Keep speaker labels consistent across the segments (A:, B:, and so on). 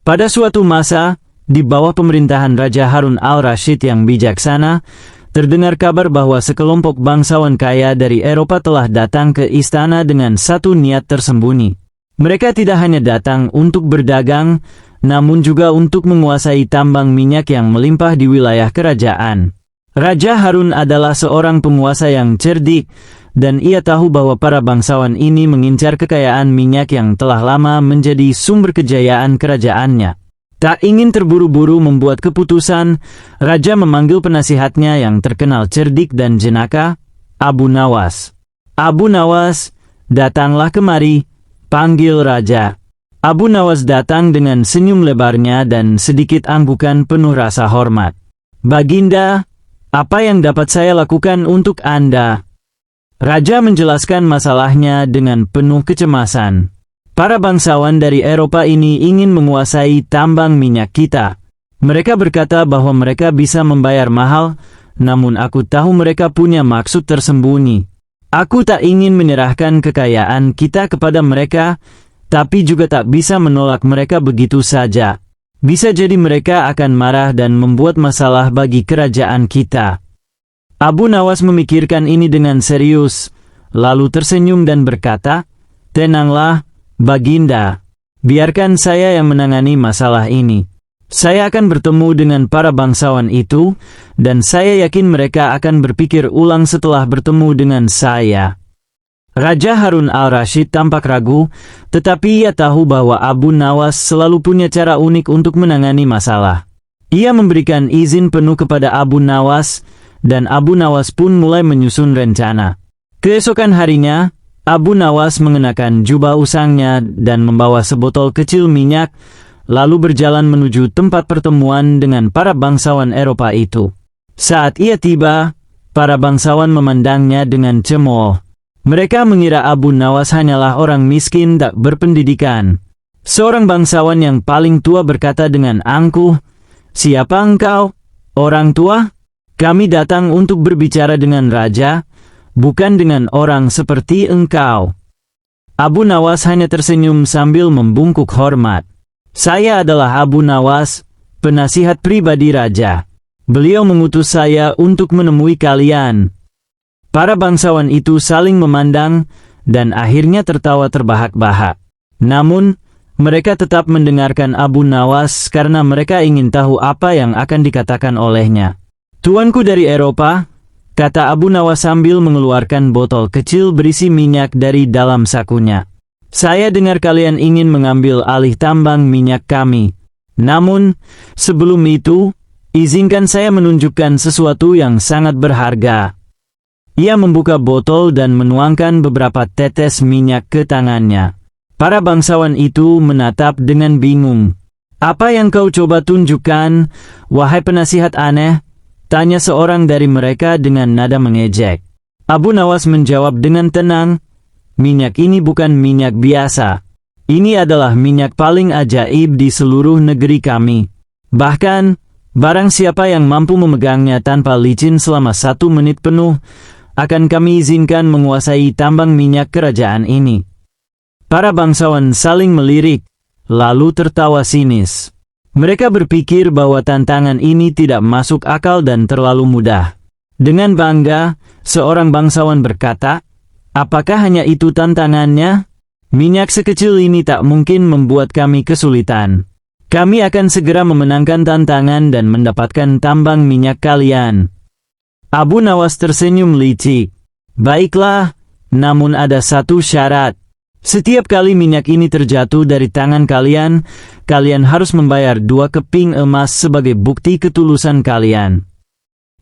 A: Pada suatu masa, di bawah pemerintahan Raja Harun al-Rashid yang bijaksana, terdengar kabar bahwa sekelompok bangsawan kaya dari Eropa telah datang ke istana dengan satu niat tersembunyi. Mereka tidak hanya datang untuk berdagang, namun juga untuk menguasai tambang minyak yang melimpah di wilayah kerajaan. Raja Harun adalah seorang penguasa yang cerdik, dan ia tahu bahwa para bangsawan ini mengincar kekayaan minyak yang telah lama menjadi sumber kejayaan kerajaannya. Tak ingin terburu-buru membuat keputusan, Raja memanggil penasihatnya yang terkenal cerdik dan jenaka, Abu Nawas. Abu Nawas, datanglah kemari, panggil Raja. Abu Nawas datang dengan senyum lebarnya dan sedikit anggukan penuh rasa hormat. Baginda, apa yang dapat saya lakukan untuk Anda? Raja menjelaskan masalahnya dengan penuh kecemasan. Para bangsawan dari Eropa ini ingin menguasai tambang minyak kita. Mereka berkata bahwa mereka bisa membayar mahal, namun aku tahu mereka punya maksud tersembunyi. Aku tak ingin menyerahkan kekayaan kita kepada mereka, tapi juga tak bisa menolak mereka begitu saja. Bisa jadi mereka akan marah dan membuat masalah bagi kerajaan kita. Abu Nawas memikirkan ini dengan serius, lalu tersenyum dan berkata, "Tenanglah, Baginda. Biarkan saya yang menangani masalah ini. Saya akan bertemu dengan para bangsawan itu, dan saya yakin mereka akan berpikir ulang setelah bertemu dengan saya." Raja Harun al-Rashid tampak ragu, tetapi ia tahu bahwa Abu Nawas selalu punya cara unik untuk menangani masalah. Ia memberikan izin penuh kepada Abu Nawas, dan Abu Nawas pun mulai menyusun rencana. Keesokan harinya, Abu Nawas mengenakan jubah usangnya dan membawa sebotol kecil minyak, lalu berjalan menuju tempat pertemuan dengan para bangsawan Eropa itu. Saat ia tiba, para bangsawan memandangnya dengan cemooh. Mereka mengira Abu Nawas hanyalah orang miskin tak berpendidikan. Seorang bangsawan yang paling tua berkata dengan angkuh, "Siapa engkau, orang tua? Kami datang untuk berbicara dengan raja, bukan dengan orang seperti engkau." Abu Nawas hanya tersenyum sambil membungkuk hormat. "Saya adalah Abu Nawas, penasihat pribadi raja. Beliau mengutus saya untuk menemui kalian." Para bangsawan itu saling memandang, dan akhirnya tertawa terbahak-bahak. Namun, mereka tetap mendengarkan Abu Nawas karena mereka ingin tahu apa yang akan dikatakan olehnya. "Tuanku dari Eropa," kata Abu Nawas sambil mengeluarkan botol kecil berisi minyak dari dalam sakunya. "Saya dengar kalian ingin mengambil alih tambang minyak kami. Namun, sebelum itu, izinkan saya menunjukkan sesuatu yang sangat berharga." Ia membuka botol dan menuangkan beberapa tetes minyak ke tangannya. Para bangsawan itu menatap dengan bingung. "Apa yang kau coba tunjukkan, wahai penasihat aneh?" tanya seorang dari mereka dengan nada mengejek. Abu Nawas menjawab dengan tenang, "Minyak ini bukan minyak biasa. Ini adalah minyak paling ajaib di seluruh negeri kami. Bahkan, barang siapa yang mampu memegangnya tanpa licin selama 1 menit penuh, akan kami izinkan menguasai tambang minyak kerajaan ini." Para bangsawan saling melirik, lalu tertawa sinis. Mereka berpikir bahwa tantangan ini tidak masuk akal dan terlalu mudah. Dengan bangga, seorang bangsawan berkata, "Apakah hanya itu tantangannya? Minyak sekecil ini tak mungkin membuat kami kesulitan. Kami akan segera memenangkan tantangan dan mendapatkan tambang minyak kalian." Abu Nawas tersenyum licik. "Baiklah, namun ada satu syarat. Setiap kali minyak ini terjatuh dari tangan kalian, kalian harus membayar 2 keping emas sebagai bukti ketulusan kalian."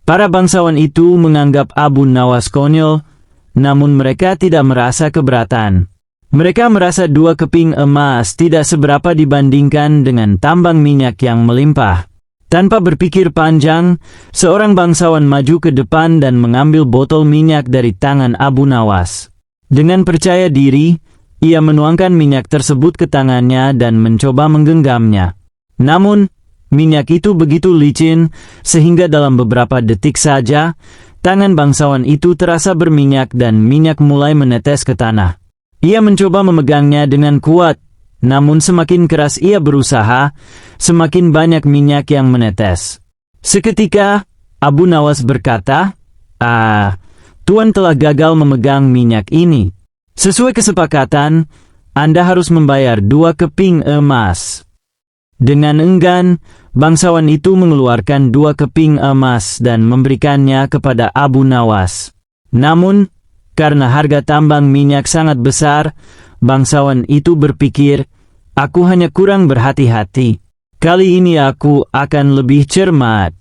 A: Para bangsawan itu menganggap Abu Nawas konyol, namun mereka tidak merasa keberatan. Mereka merasa 2 keping emas tidak seberapa dibandingkan dengan tambang minyak yang melimpah. Tanpa berpikir panjang, seorang bangsawan maju ke depan dan mengambil botol minyak dari tangan Abu Nawas. Dengan percaya diri, ia menuangkan minyak tersebut ke tangannya dan mencoba menggenggamnya. Namun, minyak itu begitu licin, sehingga dalam beberapa detik saja, tangan bangsawan itu terasa berminyak dan minyak mulai menetes ke tanah. Ia mencoba memegangnya dengan kuat, namun semakin keras ia berusaha, semakin banyak minyak yang menetes. Seketika, Abu Nawas berkata, Tuan telah gagal memegang minyak ini. Sesuai kesepakatan, Anda harus membayar 2 keping emas. Dengan enggan, bangsawan itu mengeluarkan 2 keping emas dan memberikannya kepada Abu Nawas. Namun, karena harga tambang minyak sangat besar, bangsawan itu berpikir, aku hanya kurang berhati-hati. Kali ini aku akan lebih cermat.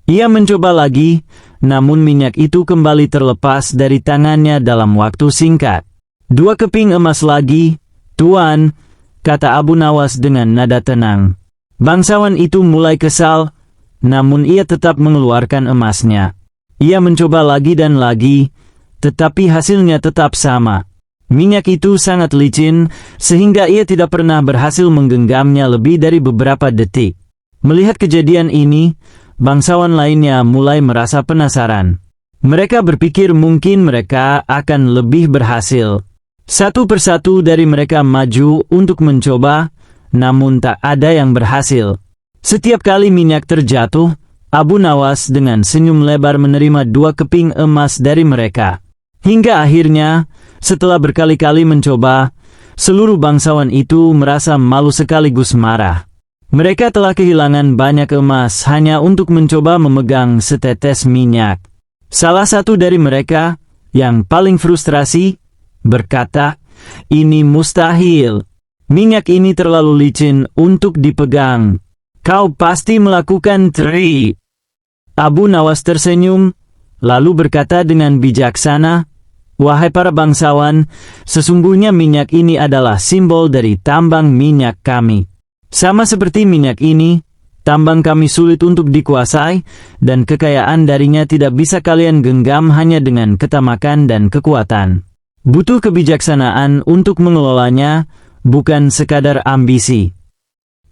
A: Ia mencoba lagi, namun minyak itu kembali terlepas dari tangannya dalam waktu singkat. 2 keping emas lagi, Tuan, kata Abu Nawas dengan nada tenang. Bangsawan itu mulai kesal, namun ia tetap mengeluarkan emasnya. Ia mencoba lagi dan lagi, tetapi hasilnya tetap sama. Minyak itu sangat licin, sehingga ia tidak pernah berhasil menggenggamnya lebih dari beberapa detik. Melihat kejadian ini, bangsawan lainnya mulai merasa penasaran. Mereka berpikir mungkin mereka akan lebih berhasil. Satu persatu dari mereka maju untuk mencoba, namun tak ada yang berhasil. Setiap kali minyak terjatuh, Abu Nawas dengan senyum lebar menerima 2 keping emas dari mereka. Hingga akhirnya, setelah berkali-kali mencoba, seluruh bangsawan itu merasa malu sekaligus marah. Mereka telah kehilangan banyak emas hanya untuk mencoba memegang setetes minyak. Salah satu dari mereka, yang paling frustrasi, berkata, ini mustahil. Minyak ini terlalu licin untuk dipegang. Kau pasti melakukan trik. Abu Nawas tersenyum, lalu berkata dengan bijaksana, wahai para bangsawan, sesungguhnya minyak ini adalah simbol dari tambang minyak kami. Sama seperti minyak ini, tambang kami sulit untuk dikuasai, dan kekayaan darinya tidak bisa kalian genggam hanya dengan ketamakan dan kekuatan. Butuh kebijaksanaan untuk mengelolanya, bukan sekadar ambisi.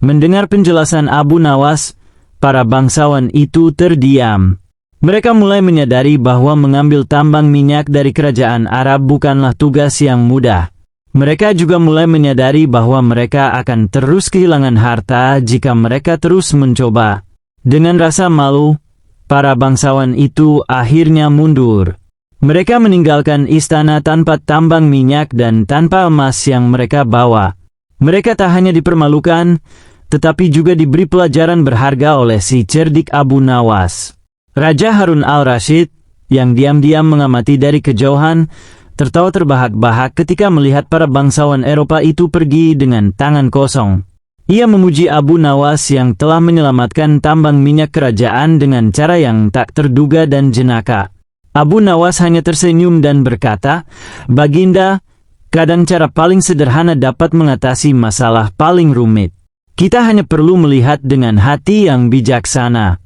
A: Mendengar penjelasan Abu Nawas, para bangsawan itu terdiam. Mereka mulai menyadari bahwa mengambil tambang minyak dari kerajaan Arab bukanlah tugas yang mudah. Mereka juga mulai menyadari bahwa mereka akan terus kehilangan harta jika mereka terus mencoba. Dengan rasa malu, para bangsawan itu akhirnya mundur. Mereka meninggalkan istana tanpa tambang minyak dan tanpa emas yang mereka bawa. Mereka tak hanya dipermalukan, tetapi juga diberi pelajaran berharga oleh si cerdik Abu Nawas. Raja Harun al-Rashid, yang diam-diam mengamati dari kejauhan, tertawa terbahak-bahak ketika melihat para bangsawan Eropa itu pergi dengan tangan kosong. Ia memuji Abu Nawas yang telah menyelamatkan tambang minyak kerajaan dengan cara yang tak terduga dan jenaka. Abu Nawas hanya tersenyum dan berkata, Baginda, kadang cara paling sederhana dapat mengatasi masalah paling rumit. Kita hanya perlu melihat dengan hati yang bijaksana.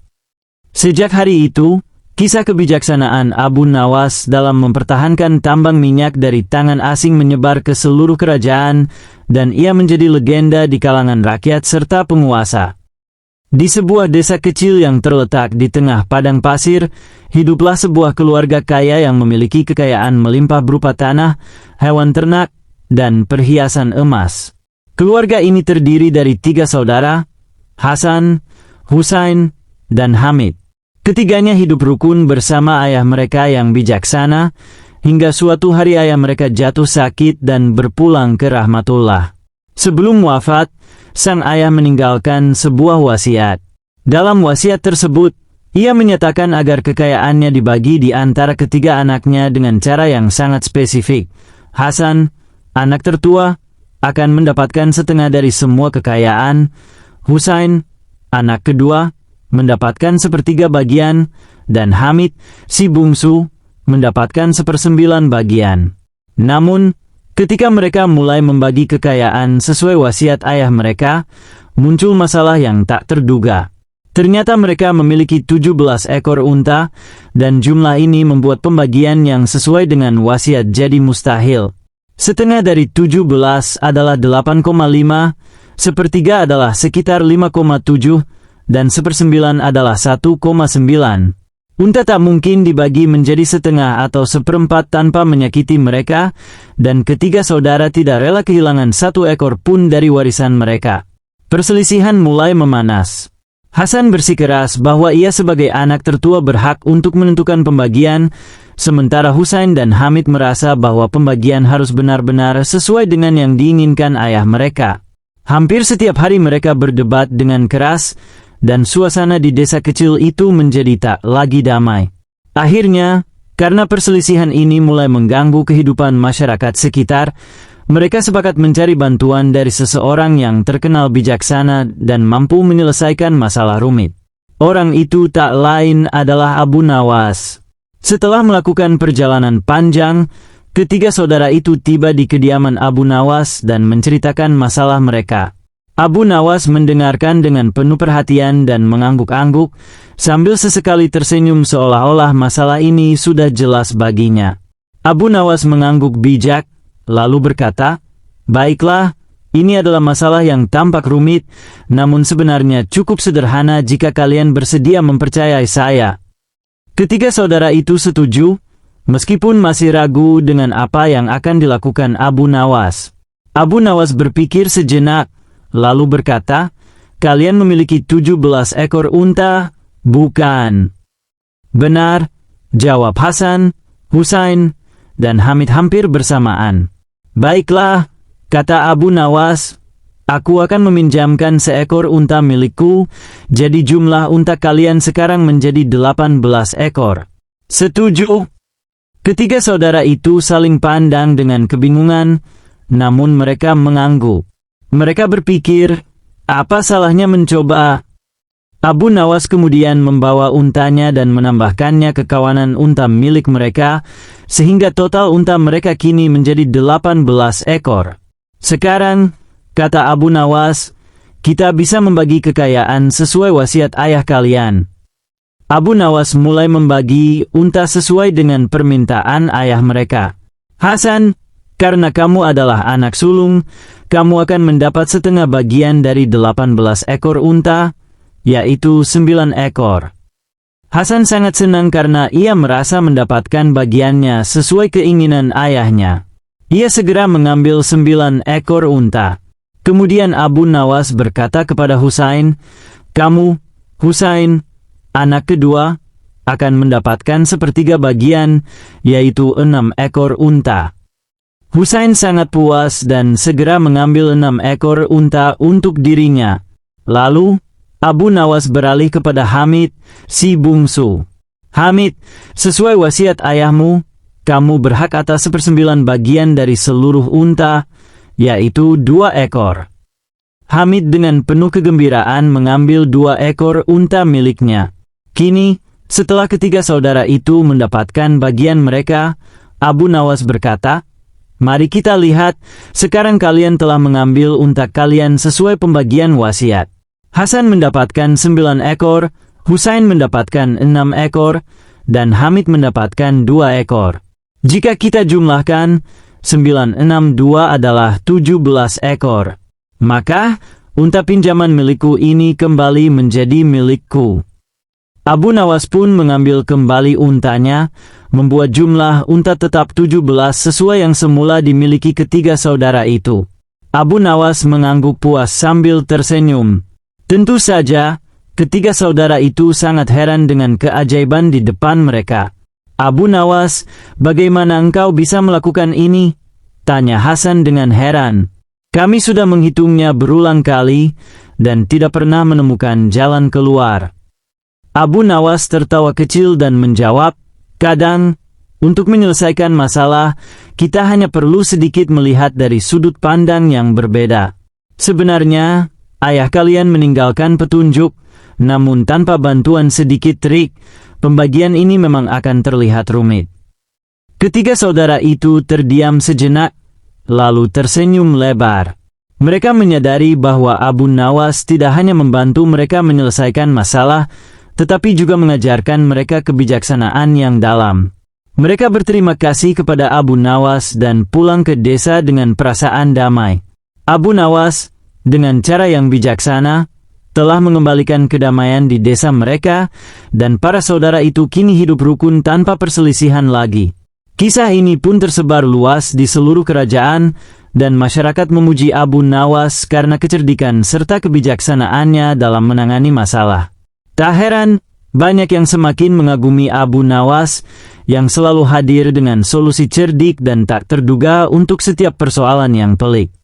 A: Sejak hari itu, kisah kebijaksanaan Abu Nawas dalam mempertahankan tambang minyak dari tangan asing menyebar ke seluruh kerajaan, dan ia menjadi legenda di kalangan rakyat serta penguasa. Di sebuah desa kecil yang terletak di tengah padang pasir, hiduplah sebuah keluarga kaya yang memiliki kekayaan melimpah berupa tanah, hewan ternak, dan perhiasan emas. Keluarga ini terdiri dari 3 saudara, Hasan, Husain, dan Hamid. Ketiganya hidup rukun bersama ayah mereka yang bijaksana, hingga suatu hari ayah mereka jatuh sakit dan berpulang ke rahmatullah. Sebelum wafat, sang ayah meninggalkan sebuah wasiat. Dalam wasiat tersebut, ia menyatakan agar kekayaannya dibagi di antara ketiga anaknya dengan cara yang sangat spesifik. Hasan, anak tertua, akan mendapatkan setengah dari semua kekayaan. Husain, anak kedua, mendapatkan 1/3 bagian, dan Hamid, si bungsu, mendapatkan 1/9 bagian. Namun, ketika mereka mulai membagi kekayaan sesuai wasiat ayah mereka, muncul masalah yang tak terduga. Ternyata mereka memiliki 17 ekor unta, dan jumlah ini membuat pembagian yang sesuai dengan wasiat jadi mustahil. Setengah dari 17 adalah 8,5, 1/3 adalah sekitar 5,7, dan 1/9 adalah 1,9. Unta tak mungkin dibagi menjadi setengah atau seperempat tanpa menyakiti mereka, dan ketiga saudara tidak rela kehilangan satu ekor pun dari warisan mereka. Perselisihan mulai memanas. Hasan bersikeras bahwa ia sebagai anak tertua berhak untuk menentukan pembagian, sementara Husain dan Hamid merasa bahwa pembagian harus benar-benar sesuai dengan yang diinginkan ayah mereka. Hampir setiap hari mereka berdebat dengan keras, dan suasana di desa kecil itu menjadi tak lagi damai. Akhirnya, karena perselisihan ini mulai mengganggu kehidupan masyarakat sekitar, mereka sepakat mencari bantuan dari seseorang yang terkenal bijaksana dan mampu menyelesaikan masalah rumit. Orang itu tak lain adalah Abu Nawas. Setelah melakukan perjalanan panjang, ketiga saudara itu tiba di kediaman Abu Nawas dan menceritakan masalah mereka. Abu Nawas mendengarkan dengan penuh perhatian dan mengangguk-angguk, sambil sesekali tersenyum seolah-olah masalah ini sudah jelas baginya. Abu Nawas mengangguk bijak, lalu berkata, "Baiklah, ini adalah masalah yang tampak rumit, namun sebenarnya cukup sederhana jika kalian bersedia mempercayai saya." Ketiga saudara itu setuju, meskipun masih ragu dengan apa yang akan dilakukan Abu Nawas. Abu Nawas berpikir sejenak, lalu berkata, "Kalian memiliki 17 ekor unta, bukan?" "Benar," jawab Hasan, Husain, dan Hamid hampir bersamaan. "Baiklah," kata Abu Nawas, "aku akan meminjamkan seekor unta milikku, jadi jumlah unta kalian sekarang menjadi 18 ekor. Setuju?" Ketiga saudara itu saling pandang dengan kebingungan, namun mereka mengangguk. Mereka berpikir, apa salahnya mencoba? Abu Nawas kemudian membawa untanya dan menambahkannya ke kawanan unta milik mereka, sehingga total unta mereka kini menjadi 18 ekor. "Sekarang," kata Abu Nawas, "kita bisa membagi kekayaan sesuai wasiat ayah kalian." Abu Nawas mulai membagi unta sesuai dengan permintaan ayah mereka. "Hasan, karena kamu adalah anak sulung, kamu akan mendapat setengah bagian dari 18 ekor unta, yaitu 9 ekor. Hasan sangat senang karena ia merasa mendapatkan bagiannya sesuai keinginan ayahnya. Ia segera mengambil 9 ekor unta. Kemudian Abu Nawas berkata kepada Husain, "Kamu, Husain, anak kedua, akan mendapatkan sepertiga bagian, yaitu 6 ekor unta." Husain sangat puas dan segera mengambil 6 ekor unta untuk dirinya. Lalu, Abu Nawas beralih kepada Hamid, si bungsu. "Hamid, sesuai wasiat ayahmu, kamu berhak atas 1/9 bagian dari seluruh unta, yaitu 2 ekor. Hamid dengan penuh kegembiraan mengambil 2 ekor unta miliknya. Kini, setelah ketiga saudara itu mendapatkan bagian mereka, Abu Nawas berkata, "Mari kita lihat, sekarang kalian telah mengambil unta kalian sesuai pembagian wasiat." Hasan mendapatkan 9 ekor, Husain mendapatkan 6 ekor, dan Hamid mendapatkan 2 ekor. Jika kita jumlahkan, 962 adalah 17 ekor. Maka, unta pinjaman milikku ini kembali menjadi milikku. Abu Nawas pun mengambil kembali untanya, membuat jumlah unta tetap 17 sesuai yang semula dimiliki ketiga saudara itu. Abu Nawas mengangguk puas sambil tersenyum. Tentu saja, ketiga saudara itu sangat heran dengan keajaiban di depan mereka. "Abu Nawas, bagaimana engkau bisa melakukan ini?" tanya Hasan dengan heran. "Kami sudah menghitungnya berulang kali, dan tidak pernah menemukan jalan keluar." Abu Nawas tertawa kecil dan menjawab, "Kadang, untuk menyelesaikan masalah, kita hanya perlu sedikit melihat dari sudut pandang yang berbeda. Sebenarnya, ayah kalian meninggalkan petunjuk, namun tanpa bantuan sedikit trik, pembagian ini memang akan terlihat rumit." Ketiga saudara itu terdiam sejenak, lalu tersenyum lebar. Mereka menyadari bahwa Abu Nawas tidak hanya membantu mereka menyelesaikan masalah, tetapi juga mengajarkan mereka kebijaksanaan yang dalam. Mereka berterima kasih kepada Abu Nawas dan pulang ke desa dengan perasaan damai. Abu Nawas, dengan cara yang bijaksana, telah mengembalikan kedamaian di desa mereka, dan para saudara itu kini hidup rukun tanpa perselisihan lagi. Kisah ini pun tersebar luas di seluruh kerajaan, dan masyarakat memuji Abu Nawas karena kecerdikan serta kebijaksanaannya dalam menangani masalah. Tak heran, banyak yang semakin mengagumi Abu Nawas, yang selalu hadir dengan solusi cerdik dan tak terduga untuk setiap persoalan yang pelik.